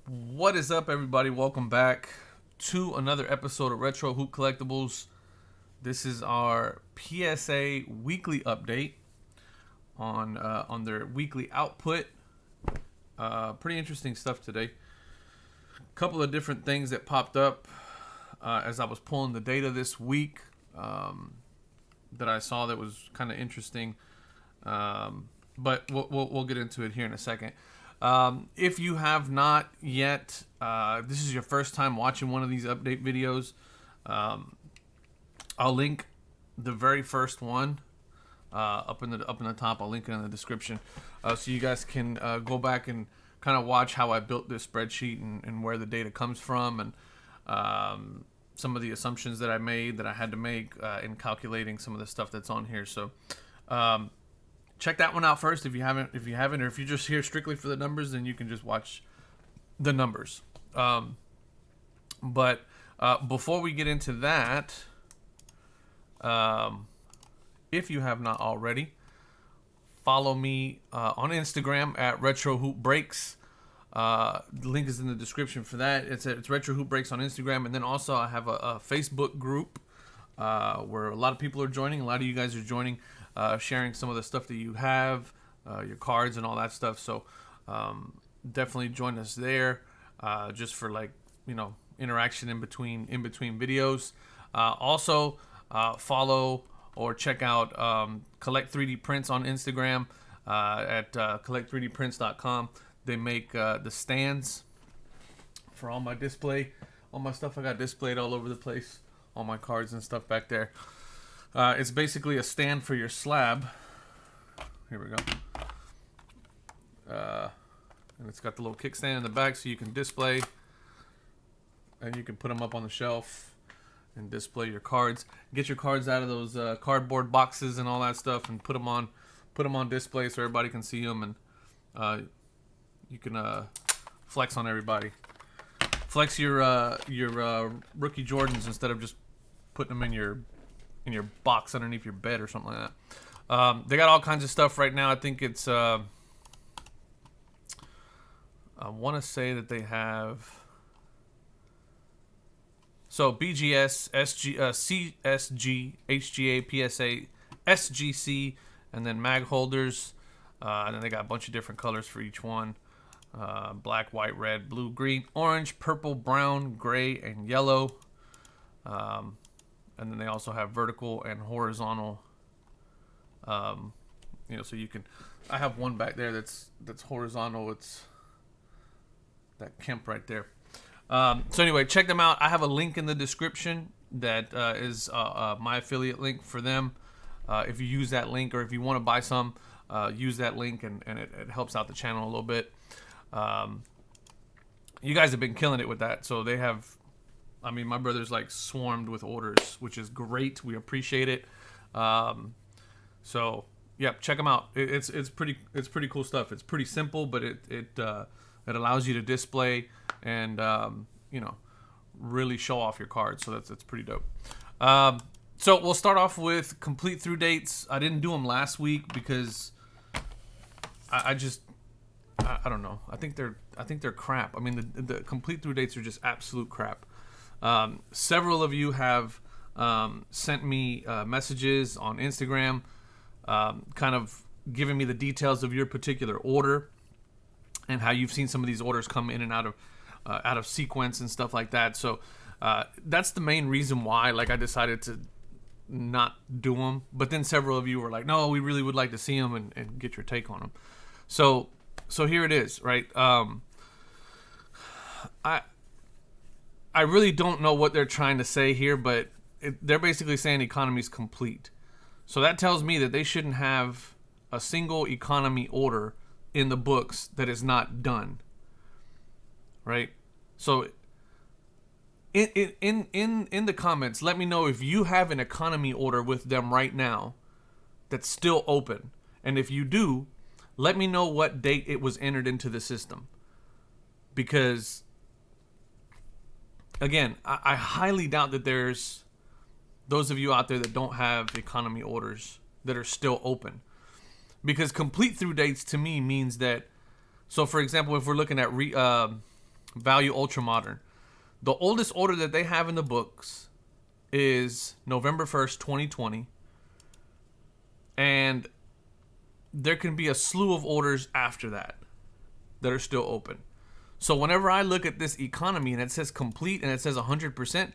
What is up, everybody? Welcome back to another episode of Retro Hoop Collectibles. This is our PSA weekly update on their weekly output. Pretty interesting stuff today. A couple of different things that popped up as I was pulling the data this week that I saw that was kind of interesting. But we'll get into it here in a second. If you have not yet, this is your first time watching one of these update videos, I'll link the very first one up in the top. I'll link it in the description, so you guys can go back and kind of watch how I built this spreadsheet and where the data comes from, and some of the assumptions that I made that I had to make in calculating some of the stuff that's on here. So check that one out first if you haven't, or if you're just here strictly for the numbers, then you can just watch the numbers. But before we get into that, if you have not already, follow me on Instagram at Retro Hoop Breaks. The link is in the description for that. It's Retro Hoop Breaks on Instagram, and then also I have a Facebook group where a lot of people are joining. A lot of you guys are joining. Sharing some of the stuff that you have, your cards and all that stuff. So definitely join us there, just for interaction in between videos. Also follow or check out Collect 3D Prints on Instagram at collect3dprints.com. They make the stands for all my display, all my stuff I got displayed all over the place, all my cards and stuff back there. It's basically a stand for your slab. Here we go. And it's got the little kickstand in the back so you can display. And you can put them up on the shelf and display your cards. Get your cards out of those cardboard boxes and all that stuff and put them on display so everybody can see them. And you can flex on everybody. Flex your rookie Jordans instead of just putting them in your box underneath your bed or something like that. They got all kinds of stuff right now. I think it's I want to say that they have BGS, SG, CSG, HGA, PSA, SGC, and then mag holders. And then they got a bunch of different colors for each one. Black, white, red, blue, green, orange, purple, brown, gray, and yellow. And then they also have vertical and horizontal. So you can. I have one back there that's horizontal. It's that Kemp right there. So anyway, check them out. I have a link in the description that is my affiliate link for them. If you use that link, or if you want to buy some, use that link, and it helps out the channel a little bit. You guys have been killing it with that, so they have. I mean, my brother's swarmed with orders, which is great. We appreciate it. So yeah, check them out. It's pretty cool stuff. It's pretty simple, but it allows you to display and really show off your cards. So that's pretty dope. So we'll start off with complete through dates. I didn't do them last week because I don't know. I think they're crap. I mean, the complete through dates are just absolute crap. Several of you have sent me messages on Instagram, kind of giving me the details of your particular order and how you've seen some of these orders come in and out of sequence and stuff like that. So that's the main reason why I decided to not do them. But then several of you were like, no, we really would like to see them and get your take on them. So here it is, right? I really don't know what they're trying to say here, but they're basically saying economy's complete. So that tells me that they shouldn't have a single economy order in the books that is not done. Right? So in the comments, let me know if you have an economy order with them right now that's still open. And if you do, let me know what date it was entered into the system. Because again, I highly doubt that there's those of you out there that don't have economy orders that are still open. Because complete through dates to me means that, so for example, if we're looking at Value Ultra Modern. The oldest order that they have in the books is November 1st, 2020. And there can be a slew of orders after that are still open. So whenever I look at this economy and it says complete and it says 100%,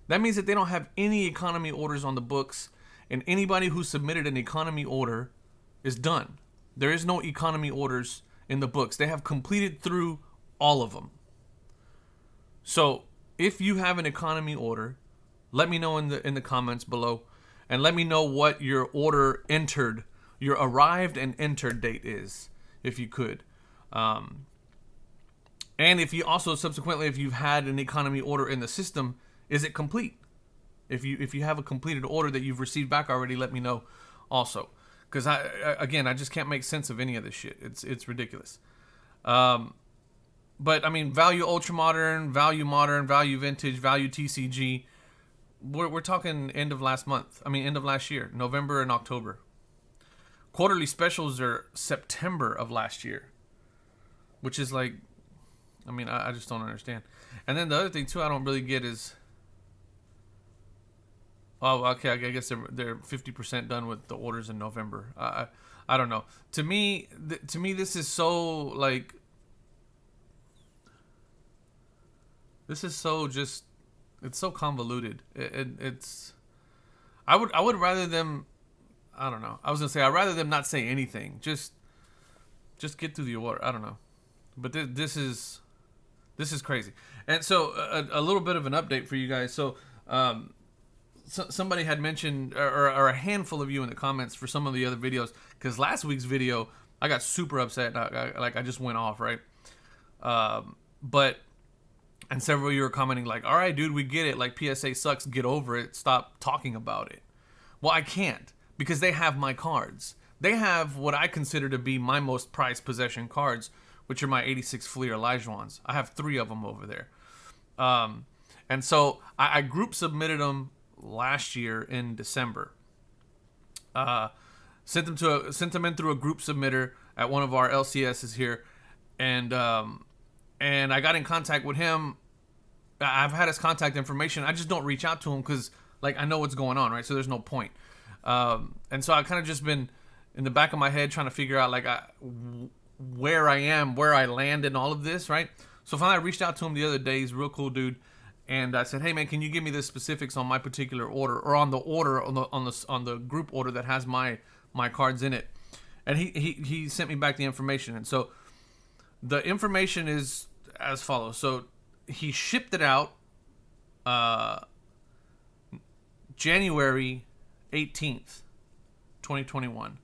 that means that they don't have any economy orders on the books, and anybody who submitted an economy order is done. There is no economy orders in the books. They have completed through all of them. So if you have an economy order, let me know in the comments below, and let me know what your order entered, your arrived and entered date is, if you could. And if you also subsequently, if you've had an economy order in the system, is it complete? If you have a completed order that you've received back already, let me know also. Because I just can't make sense of any of this shit. It's ridiculous. But I mean, value ultra modern, value vintage, value TCG. We're talking end of last month. I mean, end of last year, November and October. Quarterly specials are September of last year, which is like, I mean, I just don't understand. And then the other thing too, I don't really get is, oh, okay, I guess they're 50% done with the orders in November. I don't know. To me, this is so like, this is so just, it's so convoluted. It's, I would rather them, I don't know. I was gonna say I'd rather them not say anything. Just get through the order. I don't know, but this is crazy. And so a little bit of an update for you guys. So somebody had mentioned, or a handful of you in the comments for some of the other videos, because last week's video I got super upset. I just went off, right? And several of you were commenting like, all right, dude, we get it. Like, PSA sucks. Get over it. Stop talking about it. Well, I can't, because they have my cards. They have what I consider to be my most prized possession cards, which are my 86 Fleer Elijahans. I have 3 of them over there. And so I group submitted them last year in December. Sent them in through a group submitter at one of our LCSs here. And I got in contact with him. I've had his contact information. I just don't reach out to him because, like, I know what's going on, right? So there's no point. And so I kind of just been in the back of my head trying to figure out, like, where I am, where I land in all of this, right? So finally I reached out to him the other day. He's a real cool dude. And I said, hey, man, can you give me the specifics on my particular order, or on the order, on the group order that has my cards in it? And he sent me back the information. And so the information is as follows. So he shipped it out January 18th, 2021.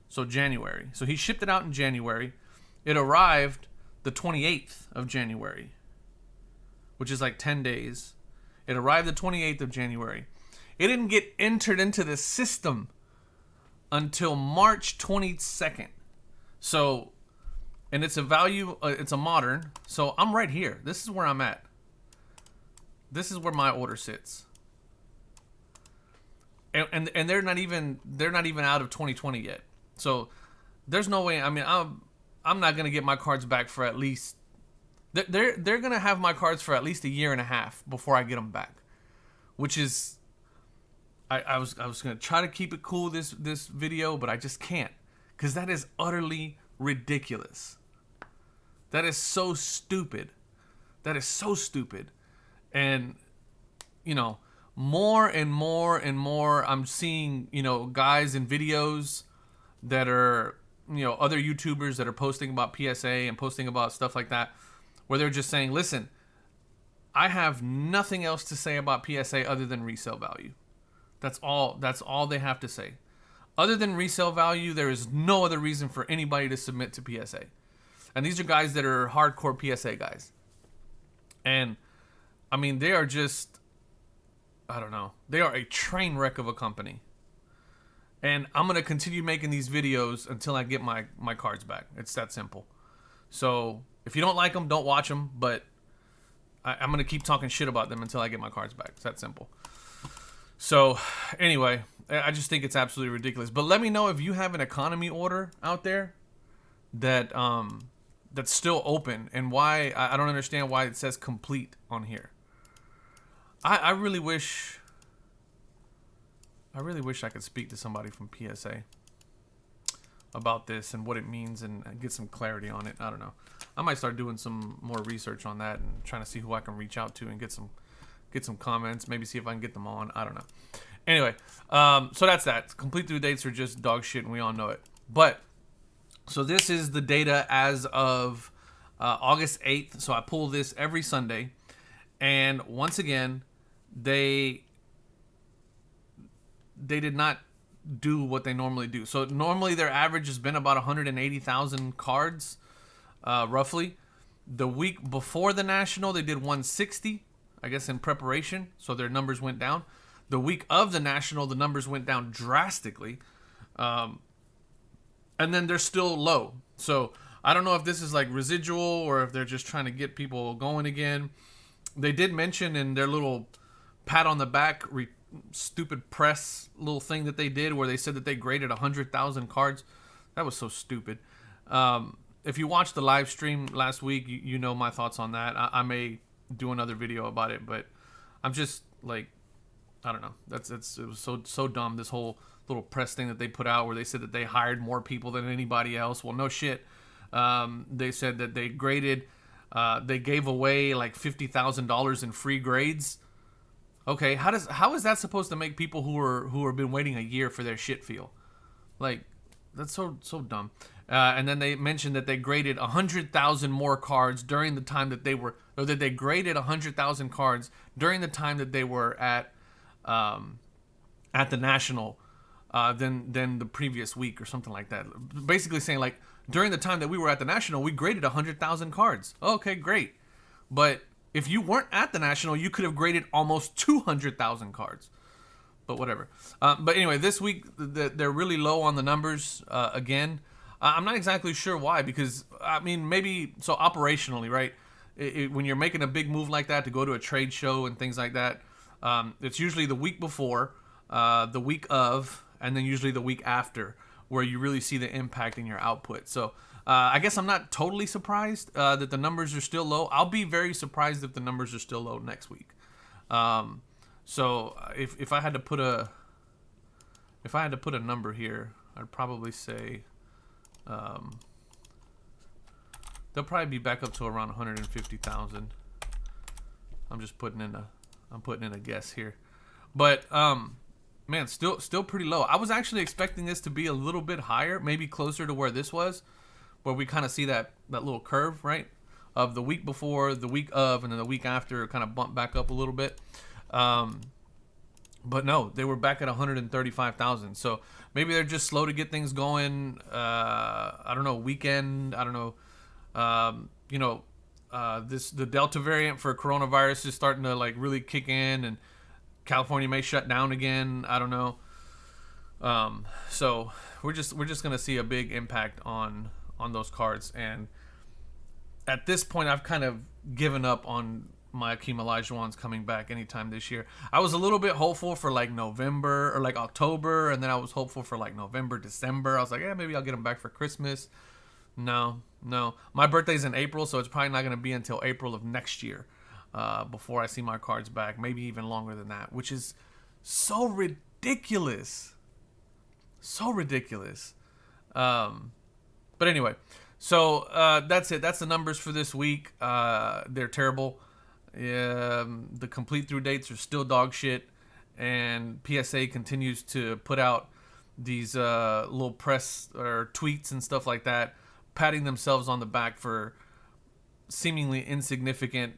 So January. So he shipped it out in January. It arrived the 28th of January, which is like 10 days. It arrived the 28th of January. It didn't get entered into the system until March 22nd. So, and it's a value, it's a modern. So I'm right here. This is where I'm at. This is where my order sits. And they're not even out of 2020 yet. So there's no way. I mean, I'm not gonna get my cards back for at least. They're gonna have my cards for at least a year and a half before I get them back, which is. I was gonna try to keep it cool this video, but I just can't, because that is utterly ridiculous. That is so stupid. That is so stupid. And, you know, more and more and more I'm seeing, you know, guys in videos that are, you know, other YouTubers that are posting about PSA and posting about stuff like that, where they're just saying, listen, I have nothing else to say about PSA other than resale value. That's all they have to say. Other than resale value, there is no other reason for anybody to submit to PSA. And these are guys that are hardcore PSA guys. And, I mean, they are just, I don't know. They are a train wreck of a company. And I'm going to continue making these videos until I get my cards back. It's that simple. So, if you don't like them, don't watch them. But I'm going to keep talking shit about them until I get my cards back. It's that simple. So, anyway, I just think it's absolutely ridiculous. But let me know if you have an economy order out there that that's still open, and why I don't understand why it says complete on here. I really wish I could speak to somebody from PSA about this and what it means and get some clarity on it. I don't know. I might start doing some more research on that and trying to see who I can reach out to and get some comments. Maybe see if I can get them on. I don't know. Anyway, so that's that. Complete due dates are just dog shit, and we all know it. But so this is the data as of August 8th. So I pull this every Sunday, and once again, they did not do what they normally do. So normally their average has been about 180,000 cards, roughly. The week before the National, they did 160, I guess, in preparation. So their numbers went down. The week of the National, the numbers went down drastically. And then they're still low. So I don't know if this is like residual or if they're just trying to get people going again. They did mention in their little pat on the back stupid press little thing that they did where they said that they graded 100,000 cards. That was so stupid. If you watched the live stream last week, you know my thoughts on that. I may do another video about it, but I'm just like, I don't know. It was so dumb, this whole little press thing that they put out where they said that they hired more people than anybody else. Well, no shit. They said that they graded, they gave away like $50,000 in free grades. Okay, how is that supposed to make people who have been waiting a year for their shit feel? Like, that's so dumb. And then they mentioned that they graded 100,000 more cards during the time that they were, or that they graded 100,000 cards during the time that they were at the National than the previous week or something like that. Basically saying like during the time that we were at the National, we graded 100,000 cards. Okay, great, but if you weren't at the National, you could have graded almost 200,000 cards. But whatever. But anyway, this week, they're really low on the numbers again. I'm not exactly sure why, because, I mean, maybe, so operationally, right? When you're making a big move like that to go to a trade show and things like that, it's usually the week before, the week of, and then usually the week after, where you really see the impact in your output. So I guess I'm not totally surprised that the numbers are still low. I'll be very surprised if the numbers are still low next week. So if I had to put a number here, I'd probably say they'll probably be back up to around 150,000. I'm just putting in a guess here, but man, still pretty low. I was actually expecting this to be a little bit higher, maybe closer to where this was, where we kind of see that little curve, right? Of the week before, the week of, and then the week after, kind of bump back up a little bit. But no, they were back at 135,000. So maybe they're just slow to get things going. I don't know, weekend. I don't know. The Delta variant for coronavirus is starting to like really kick in, and California may shut down again. I don't know. So we're just gonna see a big impact on those cards, and at this point, I've kind of given up on my Akeem Olajuwons coming back anytime this year. I was a little bit hopeful for like November or like October, and then I was hopeful for like November, December. I was like, yeah, maybe I'll get him back for Christmas. No. My birthday's in April, so it's probably not going to be until April of next year before I see my cards back. Maybe even longer than that, which is so ridiculous. So ridiculous. But anyway, so that's it. That's the numbers for this week. They're terrible. The complete through dates are still dog shit, and PSA continues to put out these little press or tweets and stuff like that, patting themselves on the back for seemingly insignificant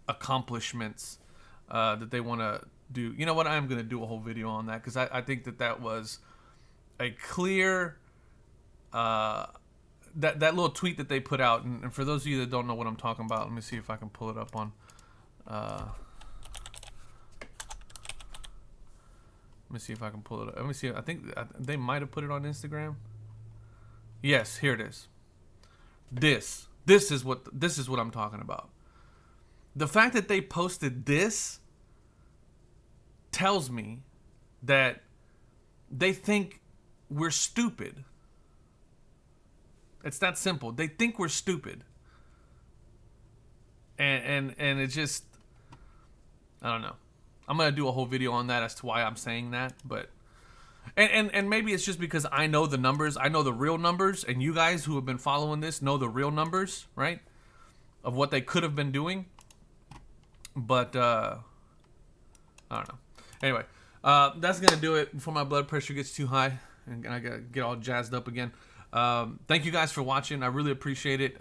accomplishments that they want to do. You know what? I'm going to do a whole video on that, because I think that was a clear that little tweet that they put out, and for those of you that don't know what I'm talking about, let me see if I can pull it up on let me see if I can pull it up. Let me see. I think they might have put it on Instagram. Yes, here it is. This is what I'm talking about. The fact that they posted this tells me that they think we're stupid. It's that simple. They think we're stupid. And it just, I don't know. I'm gonna do a whole video on that as to why I'm saying that, but and maybe it's just because I know the numbers, I know the real numbers, and you guys who have been following this know the real numbers, right? Of what they could have been doing. But I don't know. Anyway, that's gonna do it before my blood pressure gets too high and I gotta get all jazzed up again. Thank you guys for watching. I really appreciate it.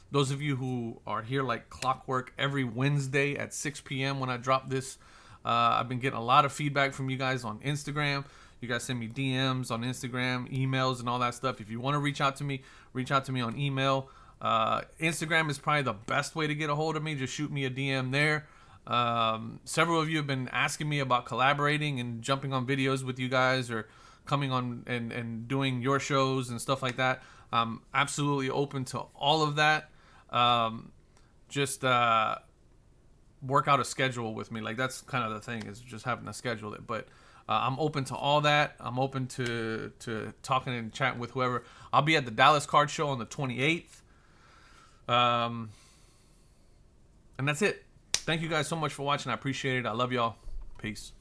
Those of you who are here like clockwork every Wednesday at 6 p.m. when I drop this, I've been getting a lot of feedback from you guys on Instagram. You guys send me DMs on Instagram, emails, and all that stuff. If you want to reach out to me on email. Instagram is probably the best way to get a hold of me. Just shoot me a DM there. Several of you have been asking me about collaborating and jumping on videos with you guys, or coming on and doing your shows and stuff like that. I'm absolutely open to all of that. Just work out a schedule with me. Like, that's kind of the thing, is just having to schedule it. But I'm open to all that. I'm open to talking and chatting with whoever. I'll be at the Dallas Card Show on the 28th. And that's it. Thank you guys so much for watching. I appreciate it. I love y'all. Peace.